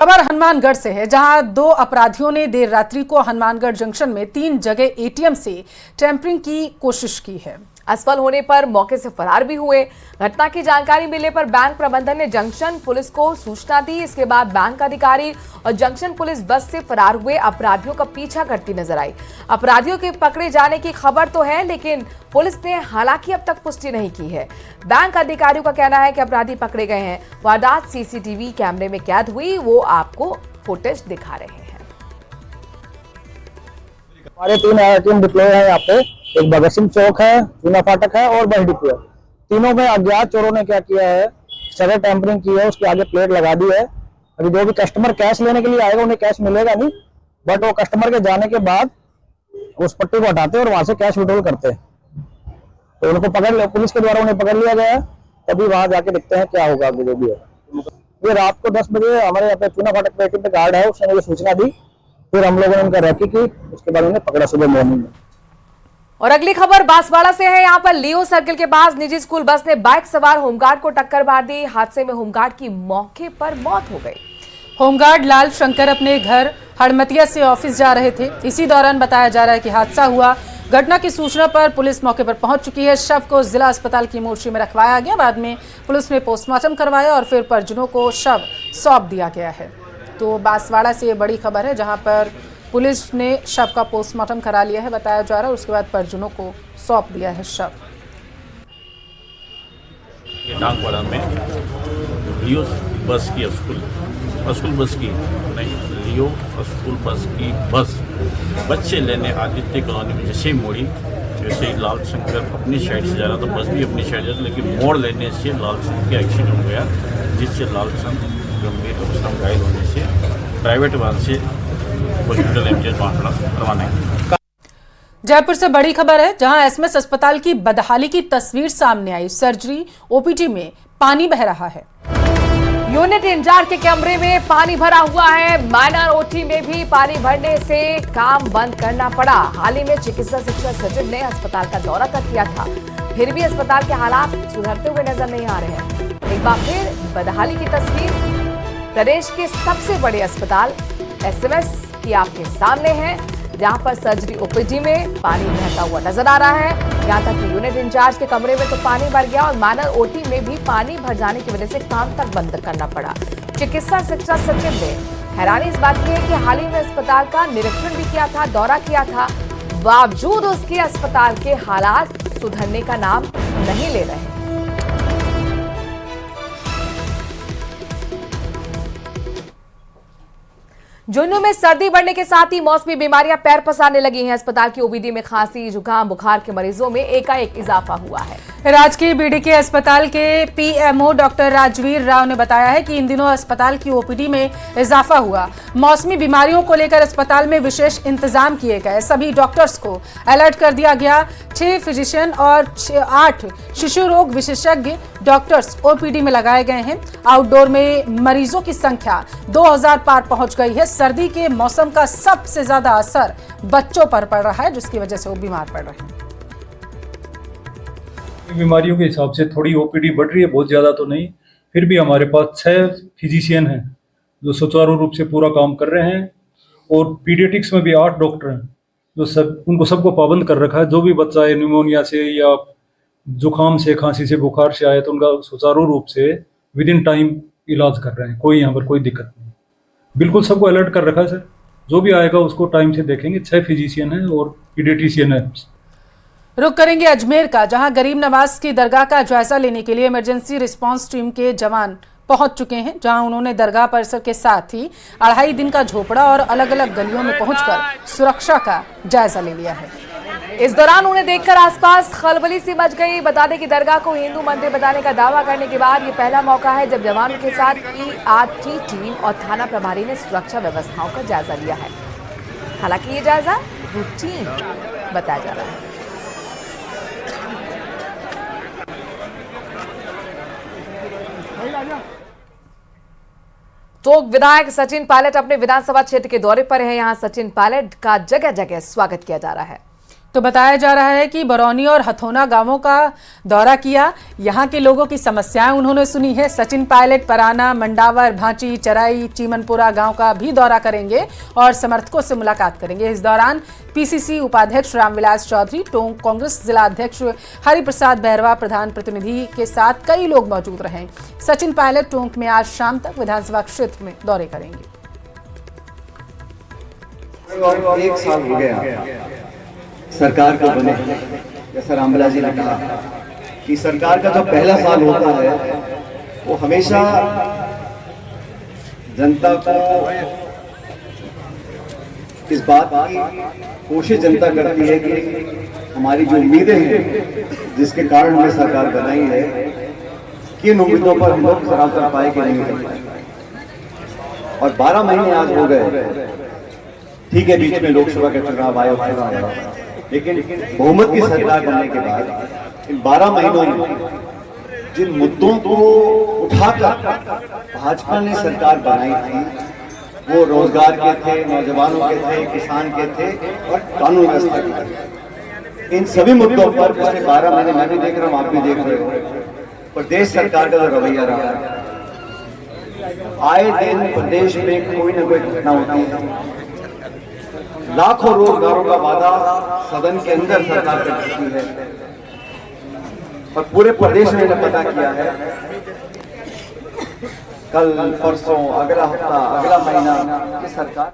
खबर हनुमानगढ़ से है, जहां दो अपराधियों ने देर रात्रि को हनुमानगढ़ जंक्शन में 3 जगह एटीएम से टेम्परिंग की कोशिश की है। असफल होने पर मौके से फरार भी हुए। घटना की जानकारी मिलने पर बैंक प्रबंधन ने जंक्शन पुलिस को सूचना दी। इसके बाद बैंक अधिकारी और जंक्शन पुलिस बस से फरार हुए अपराधियों का पीछा करती नजर आई। अपराधियों के पकड़े जाने की खबर तो है, लेकिन पुलिस ने हालांकि अब तक पुष्टि नहीं की है। बैंक अधिकारियों का कहना है कि अपराधी पकड़े गए हैं। वारदात सीसीटीवी कैमरे में कैद हुई, वो आपको फुटेज दिखा रहे हैं। हमारे 3 टीम डिप्लॉय है यहाँ पे। एक भगत सिंह चौक है, चूना फाटक है और बस डिपो है। तीनों में अज्ञात चोरों ने क्या किया है, सड़क टेम्परिंग की है, उसके आगे प्लेट लगा दी है। अभी जो भी कस्टमर कैश लेने के लिए आएगा उन्हें कैश मिलेगा नहीं, बट वो कस्टमर के जाने के बाद उस पट्टी को हटाते हैं और वहां से कैश विड्रॉल करते हैं। तो उनको पुलिस के द्वारा उन्हें पकड़ लिया गया है। तभी वहां जाके देखते हैं क्या होगा जो भी है। ये रात को 10 बजे हमारे यहाँ पे चूना फाटक पे एटीएम पे गार्ड है, उसने मुझे सूचना दी, फिर हम लोगों ने उनका रैकी की, उसके बाद उन्हें पकड़ा सुबह मॉर्निंग में। और अगली खबर बांसवाड़ा से है। यहाँ पर लियो सर्किल के पास निजी स्कूल बस ने बाइक सवार होमगार्ड को टक्कर मार दी। हादसे में होमगार्ड की मौके पर मौत हो गई। होमगार्ड लाल शंकर अपने घर हड़मतिया से ऑफिस जा रहे थे। इसी दौरान बताया जा रहा है कि हादसा हुआ। घटना की सूचना पर पुलिस मौके पर पहुंच चुकी है। शव को जिला अस्पताल की मोर्चरी में रखवाया गया। बाद में पुलिस ने पोस्टमार्टम करवाया और फिर परिजनों को शव सौंप दिया गया है। तो बांसवाड़ा से ये बड़ी खबर है, जहां पर पुलिस ने शव का पोस्टमार्टम करा लिया है, बताया जा रहा है। उसके बाद परिजनों को सौंप दिया है शव। डांगवाड़ा में लियो बस की स्कूल बस की नहीं, लियो स्कूल बस की बस बच्चे लेने आदित्य कॉलोनी में जैसे ही मोड़ी, वैसे ही लाल शंकर अपनी साइड से जा रहा था, बस भी अपनी साइड जा रहा था, लेकिन मोड़ लेने से लाल शंकर का एक्सीडेंट हो गया, जिससे लाल शंकर गंभीर अवस्था में घायल होने से प्राइवेट वाहन से हॉस्पिटल एमजीएच बांसवाड़ा रवाना है। जयपुर से बड़ी खबर है, जहां एसएमएस अस्पताल की बदहाली की तस्वीर सामने आई। सर्जरी ओपीडी में पानी बह रहा है। यूनिट इंचार्ज के कमरे में पानी भरा हुआ है। माइनर ओटी में भी पानी भरने से काम बंद करना पड़ा। हाल ही में चिकित्सा शिक्षा सचिव ने अस्पताल का दौरा तक किया था, फिर भी अस्पताल के हालात सुधरते हुए नजर नहीं आ रहे हैं। एक बार फिर बदहाली की तस्वीर। प्रदेश के सबसे बड़े अस्पताल एसएमएस की आपके सामने है, जहां पर सर्जरी ओपीडी में पानी बहता हुआ नजर आ रहा है। यहां तक कि यूनिट इंचार्ज के कमरे में तो पानी भर गया और माइनर ओटी में भी पानी भर जाने की वजह से काम तक बंद करना पड़ा। चिकित्सा शिक्षा सचिव ने हैरानी इस बात की है कि हाल ही में अस्पताल का निरीक्षण भी किया था, दौरा किया था, बावजूद उसके अस्पताल के हालात सुधरने का नाम नहीं ले रहे। झुंझुनू में सर्दी बढ़ने के साथ ही मौसमी बीमारियां पैर पसारने लगी हैं। अस्पताल की ओपीडी में खांसी, जुकाम, बुखार के मरीजों में एकाएक इजाफा हुआ है। राजकीय बीडीके अस्पताल के पीएमओ डॉक्टर राजवीर राव ने बताया है कि इन दिनों अस्पताल की ओपीडी में इजाफा हुआ। मौसमी बीमारियों को लेकर अस्पताल में विशेष इंतजाम किए गए। सभी डॉक्टर्स को अलर्ट कर दिया गया। 6 फिजिशियन और 8 शिशु रोग विशेषज्ञ डॉक्टर्स ओपीडी में लगाए गए हैं। आउटडोर में मरीजों की संख्या 2000 पार पहुंच गई है। सर्दी के मौसम का सबसे ज्यादा असर बच्चों पर पड़ रहा है, जिसकी वजह से वो बीमार पड़ रहे हैं। बीमारियों के हिसाब से थोड़ी ओपीडी बढ़ रही है, बहुत ज़्यादा तो नहीं। फिर भी हमारे पास 6 फिजिशियन हैं जो सुचारू रूप से पूरा काम कर रहे हैं, और पीडियाट्रिक्स में भी 8 डॉक्टर हैं जो उनको सबको पाबंद कर रखा है। जो भी बच्चा है न्यूमोनिया से या जुकाम से, खांसी से, बुखार से आए तो उनका सुचारू रूप से विद इन टाइम इलाज कर रहे हैं। कोई यहाँ पर कोई दिक्कत नहीं, बिल्कुल सबको अलर्ट कर रखा है सर। जो भी आएगा उसको टाइम से देखेंगे। 6 फिजिशियन हैं और पीडियाट्रिशियन है। रुक करेंगे अजमेर का, जहां गरीब नवाज की दरगाह का जायजा लेने के लिए इमरजेंसी रिस्पांस टीम के जवान पहुंच चुके हैं, जहां उन्होंने दरगाह परिसर के साथ ही 2.5 दिन का झोपड़ा और अलग अलग गलियों में पहुंचकर सुरक्षा का जायजा ले लिया है। इस दौरान उन्हें देखकर आसपास खलबली सी मच गई। बता दें कि दरगाह को हिंदू मंदिर बताने का दावा करने के बाद ये पहला मौका है जब जवानों के साथ ईआरटी टीम और थाना प्रभारी ने सुरक्षा व्यवस्थाओं का जायजा लिया है। हालांकि ये जायजा रूटीन बताया जा रहा है। तो विधायक सचिन पायलट अपने विधानसभा क्षेत्र के दौरे पर है। यहां सचिन पायलट का जगह जगह स्वागत किया जा रहा है। तो बताया जा रहा है कि बरौनी और हथौना गांवों का दौरा किया, यहां के लोगों की समस्याएं उन्होंने सुनी है। सचिन पायलट पराना, मंडावर, भांची, चराई, चीमनपुरा गांव का भी दौरा करेंगे और समर्थकों से मुलाकात करेंगे। इस दौरान पीसीसी उपाध्यक्ष रामविलास चौधरी, टोंक कांग्रेस जिला अध्यक्ष हरिप्रसाद बैरवा, प्रधान प्रतिनिधि के साथ कई लोग मौजूद रहे। सचिन पायलट टोंक में आज शाम तक विधानसभा क्षेत्र में दौरे करेंगे। 1 साल हो गया सरकार को बने, जैसा रामविलास जी ने कहा कि सरकार का जो पहला साल होता है वो हमेशा जनता को इस बात की कोशिश जनता करती है कि हमारी जो उम्मीदें हैं जिसके कारण हमने सरकार बनाई है, किन उम्मीदों पर हम लोग खरा कर पाए कि नहीं कर पाए। और 12 महीने आज हो गए, ठीक है, बीच में लोकसभा के चुनाव आए, लेकिन बहुमत की सरकार बनने के बाद इन 12 महीनों में जिन मुद्दों को उठाकर भाजपा ने सरकार बनाई थी, वो रोजगार के थे, नौजवानों के थे, किसान के थे और कानून व्यवस्था के थे। इन सभी मुद्दों पर पिछले 12 महीने मैं भी देख रहा हूँ, आप भी देख रहे हो, प्रदेश सरकार का रवैया रहा है। आए दिन प्रदेश में कोई न कोई घटना होती है। लाखों रोजगारों का वादा सदन के अंदर सरकार कर चुकी है और पूरे प्रदेश में पता किया है। कल, परसों, अगला हफ्ता, अगला महीना ये सरकार।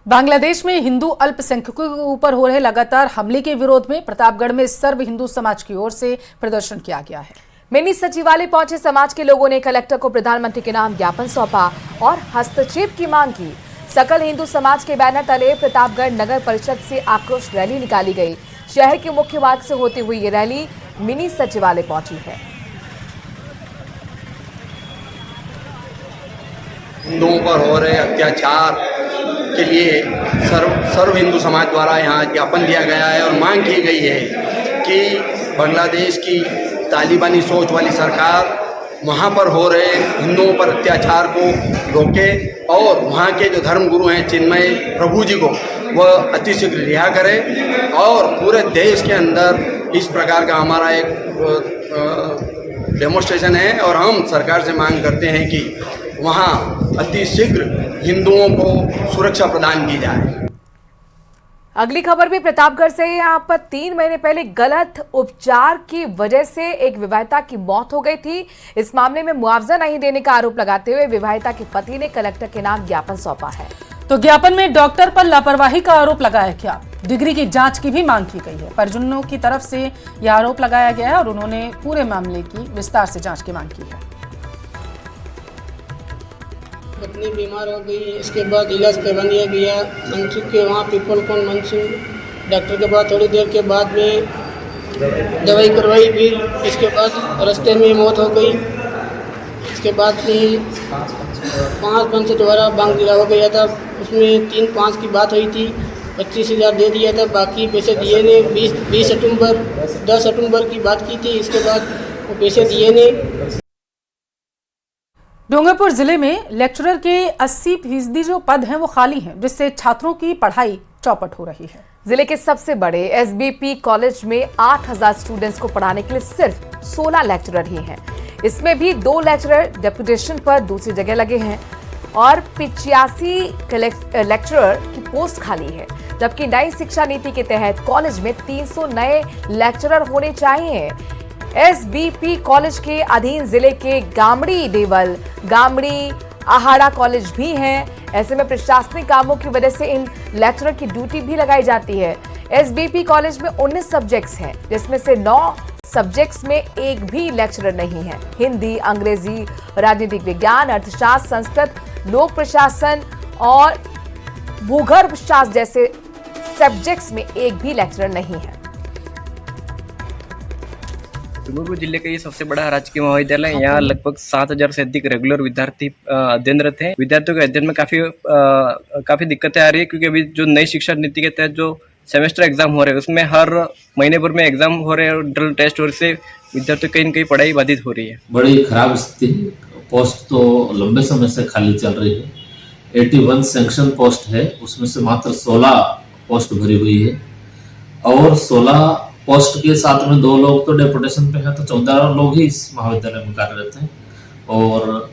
बांग्लादेश में हिंदू अल्पसंख्यकों के ऊपर हो रहे लगातार हमले के विरोध में प्रतापगढ़ में सर्व हिंदू समाज की ओर से प्रदर्शन किया गया है। मिनी सचिवालय पहुंचे समाज के लोगों ने कलेक्टर को प्रधानमंत्री के नाम ज्ञापन सौंपा और हस्तक्षेप की मांग की। सकल हिंदू समाज के बैनर तले प्रतापगढ़ नगर परिषद से आक्रोश रैली निकाली गई। शहर के मुख्य मार्ग से होती हुई ये रैली मिनी सचिवालय पहुंची है। हिंदुओं पर हो रहे अत्याचार के लिए सर्व हिंदू समाज द्वारा यहाँ ज्ञापन दिया गया है और मांग की गई है कि बांग्लादेश की तालिबानी सोच वाली सरकार वहाँ पर हो रहे हिंदुओं पर अत्याचार को रोके और वहाँ के जो धर्म गुरु हैं चिन्मय प्रभु जी को वह अतिशीघ्र रिहा करे और पूरे देश के अंदर इस प्रकार का हमारा एक डेमोन्स्ट्रेशन है और हम सरकार से मांग करते हैं कि वहाँ अतिशीघ्र हिंदुओं को सुरक्षा प्रदान की जाए। अगली खबर भी प्रतापगढ़ से। यहाँ पर 3 महीने पहले गलत उपचार की वजह से एक विवाहिता की मौत हो गई थी। इस मामले में मुआवजा नहीं देने का आरोप लगाते हुए विवाहिता के पति ने कलेक्टर के नाम ज्ञापन सौंपा है। तो ज्ञापन में डॉक्टर पर लापरवाही का आरोप लगाया गया, डिग्री की जांच की भी मांग की गई है। परिजनों की तरफ से यह आरोप लगाया गया है और उन्होंने पूरे मामले की विस्तार से जाँच की मांग की है। पत्नी बीमार हो गई, इसके बाद इलाज करवा दिया गया मंसूर के वहाँ पीपलकोन मंसूर। डॉक्टर के बाद थोड़ी देर के बाद में दवाई करवाई, फिर इसके बाद रास्ते में मौत हो गई। इसके बाद फिर 5 से दोबारा बैंक दिला हो गया था, उसमें 3-5 की बात हुई थी, 25,000 दे दिया था, बाकी पैसे दिए ने 10 अक्टूबर की बात की थी। इसके बाद वो पैसे दिए ने। डूंगरपुर जिले में लेक्चरर के 80% जो पद हैं वो खाली हैं, जिससे छात्रों की पढ़ाई चौपट हो रही है। जिले के सबसे बड़े एसबीपी कॉलेज में 8,000 स्टूडेंट्स को पढ़ाने के लिए सिर्फ 16 लेक्चरर ही हैं। इसमें भी 2 लेक्चरर डेपुटेशन पर दूसरी जगह लगे हैं और 85 लेक्चरर की पोस्ट खाली है, जबकि नई शिक्षा नीति के तहत कॉलेज में 300 नए लेक्चरर होने चाहिए। एसबीपी कॉलेज के अधीन जिले के गामड़ी देवल, गामड़ी आहाड़ा कॉलेज भी हैं। ऐसे में प्रशासनिक कामों की वजह से इन लेक्चरर की ड्यूटी भी लगाई जाती है। एसबीपी कॉलेज में 19 सब्जेक्ट्स हैं, जिसमें से 9 सब्जेक्ट्स में एक भी लेक्चरर नहीं है। हिंदी, अंग्रेजी, राजनीतिक विज्ञान, अर्थशास्त्र, संस्कृत, लोक प्रशासन और भूगर्भ शास्त्र जैसे सब्जेक्ट्स में एक भी लेक्चरर नहीं है। डूंगरपुर जिले का ये सबसे बड़ा राजकीय महाविद्यालय। यहाँ लगभग 7,000 से अधिक रेगुलर विद्यार्थी अध्ययनरत हैं। विद्यार्थियों के अध्ययन में काफी दिक्कतें आ रही है, क्योंकि अभी जो नई शिक्षा नीति के तहत जो सेमेस्टर एग्जाम हो रहे हैं उसमें हर महीने भर में एग्जाम हो रहे हैं और ड्रिल टेस्ट हो रहे से विद्यार्थियों कहीं न कहीं पढ़ाई बाधित हो रही है। बड़ी खराब स्थिति, पोस्ट तो लंबे समय से खाली चल रही है। 81 सैंक्शन पोस्ट है, उसमें से मात्र 16 पोस्ट भरी हुई है और 16 पोस्ट के साथ में 2 लोग तो डेपुटेशन पे हैं, तो 14 लोग ही इस महाविद्यालय में कार्यरत हैं। और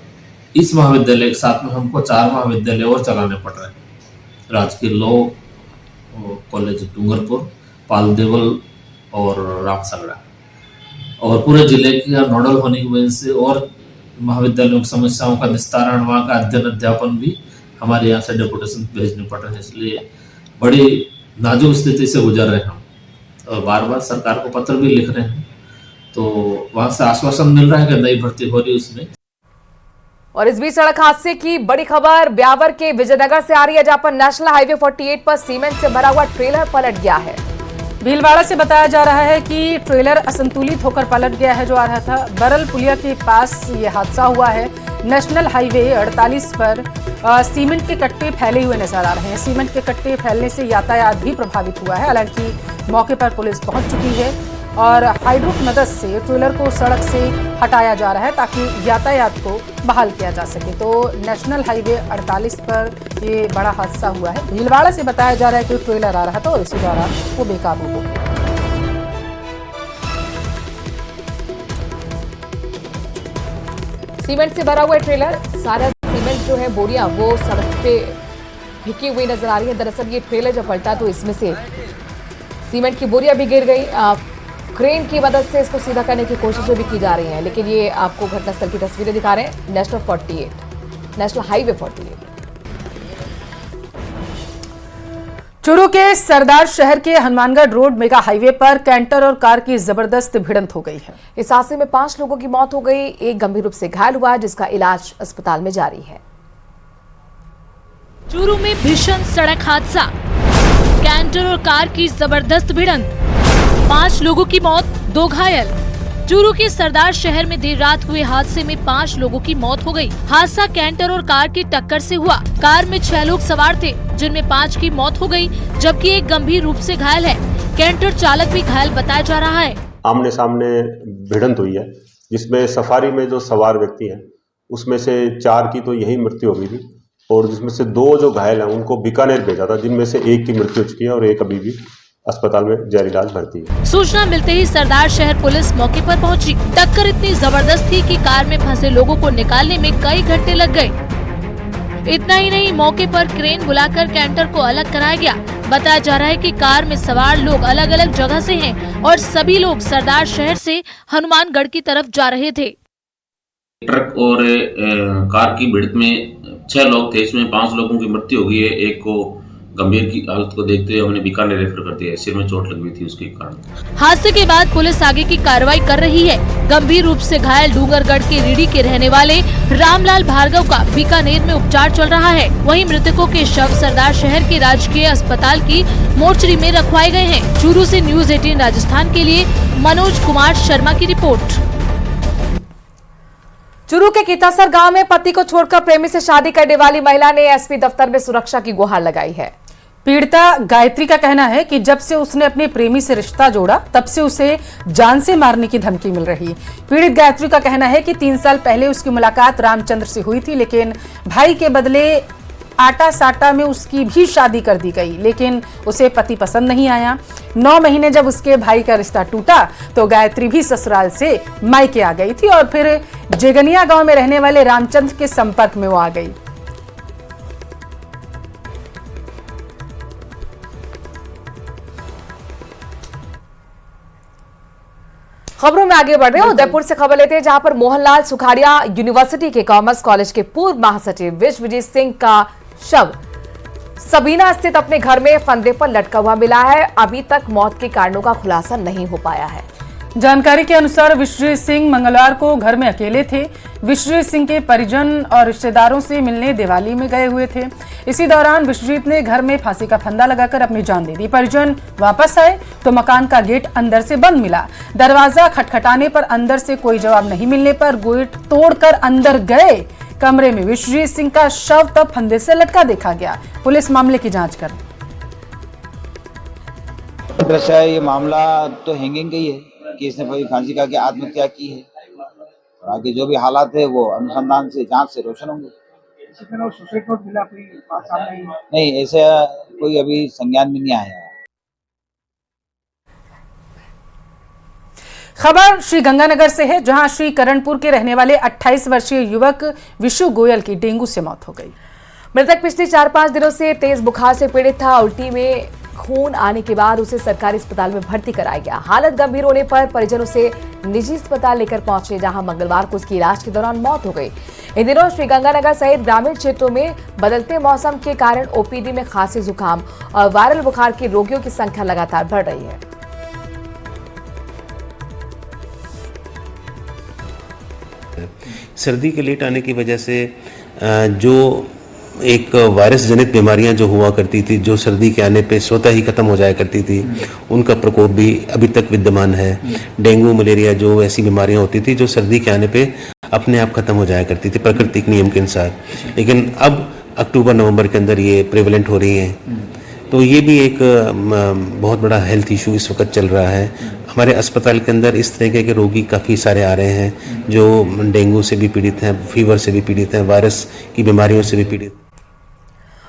इस महाविद्यालय के साथ में हमको 4 महाविद्यालय और चलाने पड़ रहे हैं। राजकीय लॉ कॉलेज डूंगरपुर, पालदेवल और रामसगड़ा, और पूरे जिले के नोडल होने की वजह से और महाविद्यालयों की समस्याओं का निस्तारण, वहाँ का अध्ययन अध्यापन भी हमारे यहाँ से डेपुटेशन भेजने पड़ रहे हैं। इसलिए बड़ी नाजुक स्थिति से गुजर रहे हैं हम, और बार बार सरकार को पत्र भी लिख रहे हैं। तो वहाँ से आश्वासन मिल रहा है कि नई भर्ती हो रही है उसमें। और इस बीच सड़क हादसे की बड़ी खबर ब्यावर के विजयनगर से आ रही है, जहां पर नेशनल हाईवे 48 पर सीमेंट से भरा हुआ ट्रेलर पलट गया है। भीलवाड़ा से बताया जा रहा है कि ट्रेलर असंतुलित होकर पलट गया है जो आ रहा था। बरल पुलिया के पास ये हादसा हुआ है। नेशनल हाईवे 48 पर सीमेंट के कट्टे फैले हुए नजर आ रहे हैं। सीमेंट के कट्टे फैलने से यातायात भी प्रभावित हुआ है। हालांकि मौके पर पुलिस पहुंच चुकी है और हाइड्रो की मदद से ट्रेलर को सड़क से हटाया जा रहा है ताकि यातायात को बहाल किया जा सके। तो नेशनल हाईवे 48 पर ये बड़ा हादसा हुआ है। भीलवाड़ा से बताया जा रहा है कि ट्रेलर आ रहा था और इसी दौरान वो बेकाबू हो गया। सीमेंट से भरा हुआ ट्रेलर, सारा सीमेंट जो है बोरियां वो सड़क पे भिकी हुई नजर आ रही है। दरअसल ये ट्रेलर जब पलटा तो इसमें से सीमेंट की बोरियां भी गिर गई। क्रेन की मदद से इसको सीधा करने की कोशिशें भी की जा रही हैं, लेकिन ये आपको घटनास्थल की तस्वीरें दिखा रहे हैं। National highway 48। चूरू के सरदार शहर के हनुमानगढ़ रोड मेगा हाईवे पर कैंटर और कार की जबरदस्त भिड़ंत हो गई है। इस हादसे में 5 लोगों की मौत हो गई, एक गंभीर रूप से घायल हुआ जिसका इलाज अस्पताल में जारी है। चूरू में भीषण सड़क हादसा, कैंटर और कार की जबरदस्त भिड़ंत, 5 लोगों की मौत, 2 घायल। चूरू के सरदार शहर में देर रात हुए हादसे में 5 लोगों की मौत हो गई। हादसा कैंटर और कार की टक्कर से हुआ। कार में 6 लोग सवार थे, जिनमें 5 की मौत हो गई, जबकि एक गंभीर रूप से घायल है। कैंटर चालक भी घायल बताया जा रहा है। आमने सामने भिड़ंत हुई है, जिसमें सफारी में जो सवार व्यक्ति हैं उसमें से 4 की तो यही मृत्यु हो गई थी, और जिसमें से 2 जो घायल हैं उनको बीकानेर भेजा था, जिनमें से 1 की मृत्यु हो चुकी है और 1 अभी भी अस्पताल में जारी इलाज भर्ती है। सूचना मिलते ही सरदार शहर पुलिस मौके पर पहुंची। टक्कर इतनी जबरदस्त थी कि कार में फंसे लोगों को निकालने में कई घंटे लग गए। इतना ही नहीं, मौके पर क्रेन बुलाकर कैंटर को अलग कराया गया। बताया जा रहा है कि कार में सवार लोग अलग अलग जगह से हैं और सभी लोग सरदार शहर से हनुमानगढ़ की तरफ जा रहे थे। ट्रक और कार की भिड़ंत में 6 लोग थे, इसमें 5 लोगों की मृत्यु हो गई है। एक को गंभीर की हालत को देखते हुए हमने बीकानेर रेफर कर दिया है, सिर में चोट लगी हुई थी उसके कारण। हादसे के बाद पुलिस आगे की कार्रवाई कर रही है। गंभीर रूप से घायल डूंगरगढ़ के रीडी के रहने वाले रामलाल भार्गव का बीकानेर में उपचार चल रहा है। वहीं मृतकों के शव सरदार शहर के राजकीय अस्पताल की मोर्चरी में रखवाए गए हैं। चूरू से न्यूज़ 18 राजस्थान के लिए मनोज कुमार शर्मा की रिपोर्ट। चूरू के कीतासर गांव में पति को छोड़कर प्रेमी से शादी करने वाली महिला ने एसपी दफ्तर में सुरक्षा की गुहार लगाई है। पीड़िता गायत्री का कहना है कि जब से उसने अपने प्रेमी से रिश्ता जोड़ा तब से उसे जान से मारने की धमकी मिल रही। पीड़ित गायत्री का कहना है कि 3 साल पहले उसकी मुलाकात रामचंद्र से हुई थी, लेकिन भाई के बदले आटा साटा में उसकी भी शादी कर दी गई, लेकिन उसे पति पसंद नहीं आया। 9 महीने जब उसके भाई का रिश्ता टूटा तो गायत्री भी ससुराल से मायके आ गई थी और फिर जेगनिया गांव में रहने वाले रामचंद्र के संपर्क में वो आ गई। खबरों में आगे बढ़ रहे हैं, उदयपुर से खबर लेते हैं, जहां पर मोहनलाल सुखाड़िया यूनिवर्सिटी के कॉमर्स कॉलेज के पूर्व महासचिव विश्वजीत सिंह का शव सबीना स्थित अपने घर में फंदे पर लटका हुआ मिला है। अभी तक मौत के कारणों का खुलासा नहीं हो पाया है। जानकारी के अनुसार विश्वजीत सिंह मंगलवार को घर में अकेले थे। विश्वजीत सिंह के परिजन और रिश्तेदारों से मिलने दिवाली में गए हुए थे। इसी दौरान विश्वजीत ने घर में फांसी का फंदा लगाकर अपनी जान दे दी। परिजन वापस आए तो मकान का गेट अंदर से बंद मिला। दरवाजा खटखटाने पर अंदर से कोई जवाब नहीं मिलने पर गेट तोड़कर अंदर गए। कमरे में विश्वजीत सिंह का शव तब फंदे से लटका देखा गया। पुलिस मामले की जांच कर दृश्य है। ये मामला तो हैंगिंग का ही है कि इसने कोई फांसी का आत्महत्या की है, और आगे जो भी हालात है वो अनुसंधान से जांच से रोशन होंगे। सुसाइड नोट मिला कोई बात सामने नहीं, ऐसे कोई अभी संज्ञान में नहीं आया है। खबर श्री गंगानगर से है, जहां श्री करणपुर के रहने वाले 28 वर्षीय युवक विशु गोयल की डेंगू से मौत हो गई। मृतक पिछले 4-5 दिनों से तेज बुखार से पीड़ित था। उल्टी में खून आने के बाद उसे सरकारी अस्पताल में भर्ती कराया गया। हालत गंभीर होने पर परिजन उसे निजी अस्पताल लेकर पहुंचे, जहां मंगलवार को उसकी इलाज के दौरान मौत हो गई। इन दिनों श्रीगंगानगर सहित ग्रामीण क्षेत्रों में बदलते मौसम के कारण ओपीडी में खांसी, जुकाम और वायरल बुखार के रोगियों की संख्या लगातार बढ़ रही है। सर्दी के लेट आने की वजह से जो एक वायरस जनित बीमारियां जो हुआ करती थी, जो सर्दी के आने पे स्वतः ही खत्म हो जाया करती थी, उनका प्रकोप भी अभी तक विद्यमान है। डेंगू, मलेरिया जो ऐसी बीमारियां होती थी जो सर्दी के आने पे अपने आप खत्म हो जाया करती थी प्राकृतिक नियम के अनुसार, लेकिन अब अक्टूबर-नवंबर के अंदर ये प्रेवलेंट हो रही हैं। तो ये भी एक बहुत बड़ा हेल्थ इशू इस वक्त चल रहा है। हमारे अस्पताल के अंदर इस तरह के रोगी काफ़ी सारे आ रहे हैं जो डेंगू से भी पीड़ित हैं, फीवर से भी पीड़ित हैं, वायरस की बीमारियों से भी पीड़ित।